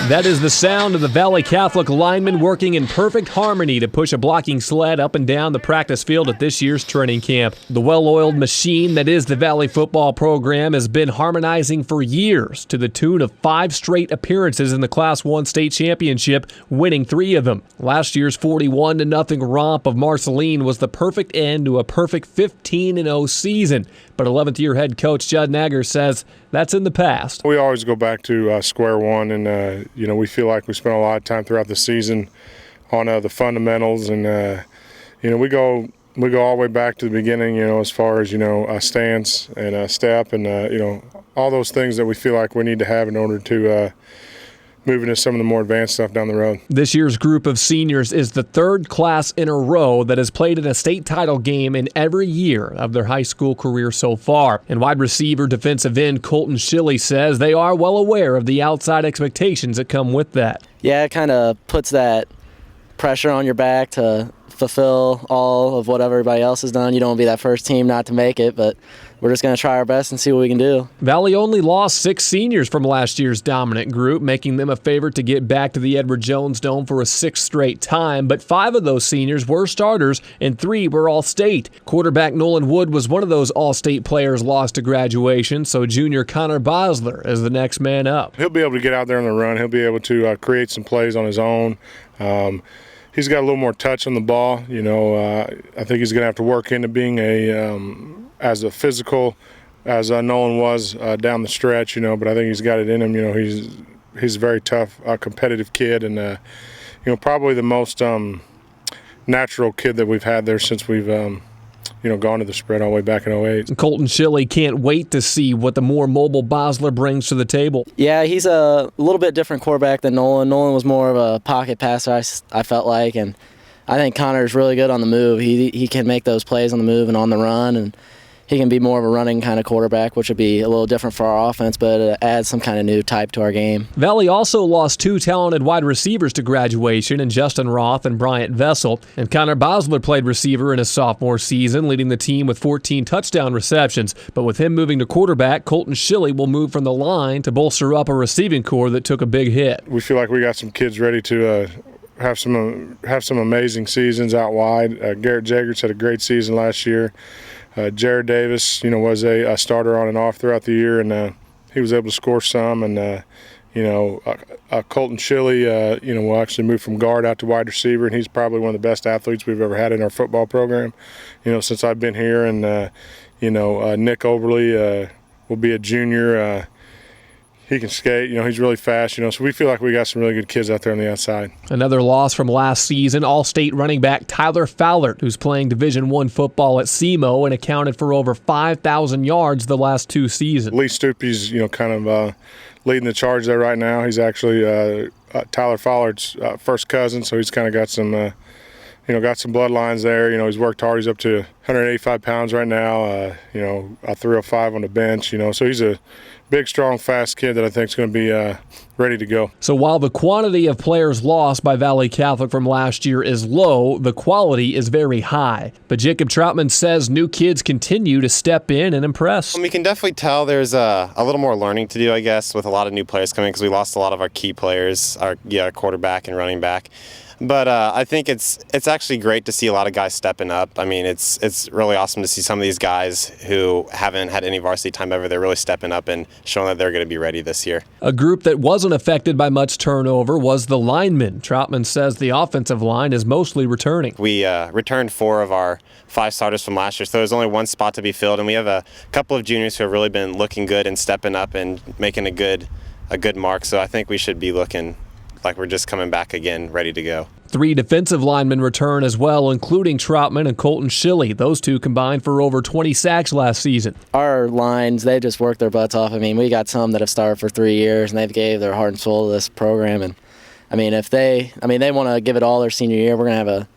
That is the sound of the Valle Catholic linemen working in perfect harmony to push a blocking sled up and down the practice field at this year's training camp. The well-oiled machine that is the Valle football program has been harmonizing for years to the tune of 5 straight appearances in the Class 1 state championship, winning 3 of them. Last year's 41-0 romp of Marceline was the perfect end to a perfect 15-0 season. But 11th-year head coach Judd Nagger says that's in the past. We always go back to square one, and we feel like we spent a lot of time throughout the season on the fundamentals, and we go all the way back to the beginning. As far as stance and step, and all those things that we feel like we need to have in order to move into some of the more advanced stuff down the road. This year's group of seniors is the 3rd class in a row that has played in a state title game in every year of their high school career so far. And wide receiver defensive end Colton Schilly says they are well aware of the outside expectations that come with that. Yeah, it kind of puts that pressure on your back to fulfill all of what everybody else has done. You don't want to be that first team not to make it, but we're just going to try our best and see what we can do. Valle only lost 6 seniors from last year's dominant group, making them a favorite to get back to the Edward Jones Dome for a 6th straight time, but 5 of those seniors were starters and 3 were all-state. Quarterback Nolan Wood was one of those all-state players lost to graduation, so junior Connor Bosler is the next man up. He'll be able to get out there on the run. He'll be able to create some plays on his own. He's got a little more touch on the ball. I think he's going to have to work into being as a physical as Nolan was down the stretch. But I think he's got it in him. He's a very tough, competitive kid, and probably the most natural kid that we've had there since we've gone to the spread all the way back in 08. Colton Schilly can't wait to see what the more mobile Bosler brings to the table. Yeah, he's a little bit different quarterback than Nolan. Nolan was more of a pocket passer, I felt like, and I think Connor's really good on the move. He can make those plays on the move and on the run, and he can be more of a running kind of quarterback, which would be a little different for our offense, but it adds some kind of new type to our game. Valle also lost 2 talented wide receivers to graduation in Justin Roth and Bryant Vessel, and Connor Bosler played receiver in his sophomore season, leading the team with 14 touchdown receptions. But with him moving to quarterback, Colton Schilly will move from the line to bolster up a receiving core that took a big hit. We feel like we got some kids ready to have some amazing seasons out wide. Garrett Jagers had a great season last year. Jared Davis, was a starter on and off throughout the year, and he was able to score some. And Colton Schilly, will actually move from guard out to wide receiver, and he's probably one of the best athletes we've ever had in our football program, since I've been here. And Nick Oberly will be a junior. He can skate, he's really fast, so we feel like we got some really good kids out there on the outside. Another loss from last season, All-State running back Tyler Fowlert, who's playing Division I football at SEMO and accounted for over 5,000 yards the last 2 seasons. Lee Stupi's, kind of leading the charge there right now. He's actually Tyler Fowlert's first cousin, so he's kind of got some got some bloodlines there. He's worked hard. He's up to 185 pounds right now, a 305 on the bench, so he's a big, strong, fast kid that I think is going to be ready to go. So while the quantity of players lost by Valle Catholic from last year is low, the quality is very high. But Jacob Troutman says new kids continue to step in and impress. We can definitely tell there's a little more learning to do, I guess, with a lot of new players coming, because we lost a lot of our key players, our quarterback and running back. But I think it's actually great to see a lot of guys stepping up. I mean, it's really awesome to see some of these guys who haven't had any varsity time ever. They're really stepping up and showing that they're going to be ready this year. A group that wasn't affected by much turnover was the linemen. Troutman says the offensive line is mostly returning. We returned 4 of our 5 starters from last year, so there's only 1 spot to be filled, and we have a couple of juniors who have really been looking good and stepping up and making a good mark. So I think we should be looking like we're just coming back again, ready to go. 3 defensive linemen return as well, including Troutman and Colton Schilly. Those 2 combined for over 20 sacks last season. Our lines, they just worked their butts off. I mean, we got some that have started for 3 years, and they've gave their heart and soul to this program. And they want to give it all their senior year. We're going to have a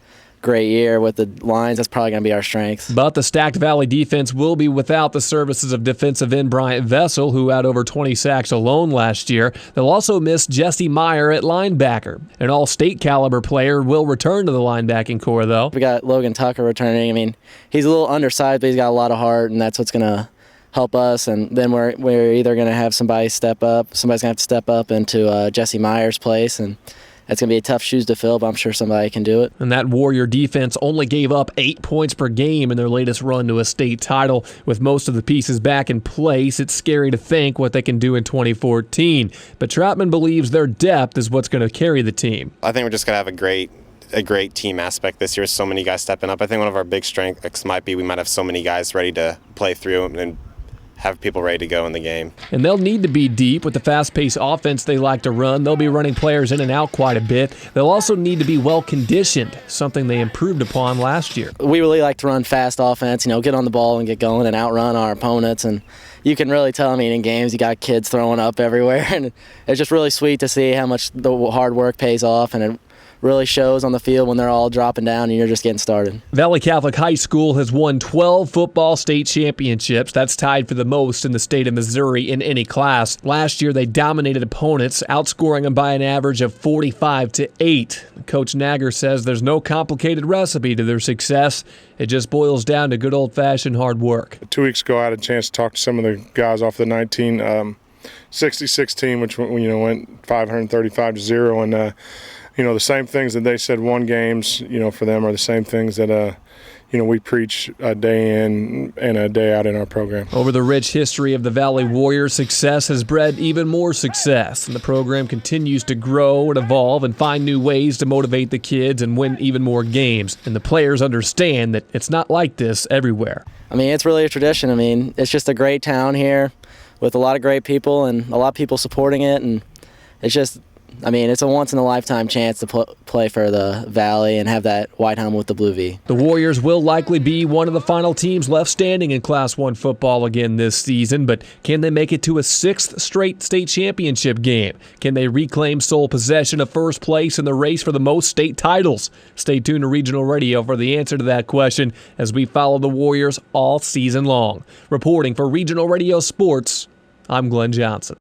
great year with the lines. That's probably going to be our strength. But the stacked Valle defense will be without the services of defensive end Bryant Vessel, who had over 20 sacks alone last year. They'll also miss Jesse Meyer at linebacker. An all-state caliber player will return to the linebacking core, though. We got Logan Tucker returning. I mean, he's a little undersized, but he's got a lot of heart, and that's what's going to help us, and then we're either going to have somebody's going to have to step up into Jesse Meyer's place, and it's going to be tough shoes to fill, but I'm sure somebody can do it. And that Warrior defense only gave up 8 points per game in their latest run to a state title. With most of the pieces back in place, it's scary to think what they can do in 2014. But Troutman believes their depth is what's going to carry the team. I think we're just going to have a great team aspect this year. So many guys stepping up. I think one of our big strengths might be we might have so many guys ready to play through and have people ready to go in the game. And they'll need to be deep with the fast-paced offense they like to run. They'll be running players in and out quite a bit. They'll also need to be well-conditioned, something they improved upon last year. We really like to run fast offense, get on the ball and get going and outrun our opponents. And you can really tell, in games you got kids throwing up everywhere. And it's just really sweet to see how much the hard work pays off, and it really shows on the field when they're all dropping down and you're just getting started. Valley Catholic High School has won 12 football state championships. That's tied for the most in the state of Missouri in any class. Last year, they dominated opponents, outscoring them by an average of 45-8. Coach Nagger says there's no complicated recipe to their success. It just boils down to good old-fashioned hard work. 2 weeks ago, I had a chance to talk to some of the guys off the 1966 team, which went 535-0, and the same things that they said won games, for them are the same things that, we preach a day in and a day out in our program. Over the rich history of the Valley Warriors, success has bred even more success, and the program continues to grow and evolve and find new ways to motivate the kids and win even more games. And the players understand that it's not like this everywhere. It's really a tradition. It's just a great town here with a lot of great people and a lot of people supporting it, and it's just it's a once-in-a-lifetime chance to play for the Valley and have that white helmet with the blue V. The Warriors will likely be one of the final teams left standing in Class 1 football again this season, but can they make it to a 6th straight state championship game? Can they reclaim sole possession of first place in the race for the most state titles? Stay tuned to Regional Radio for the answer to that question as we follow the Warriors all season long. Reporting for Regional Radio Sports, I'm Glenn Johnson.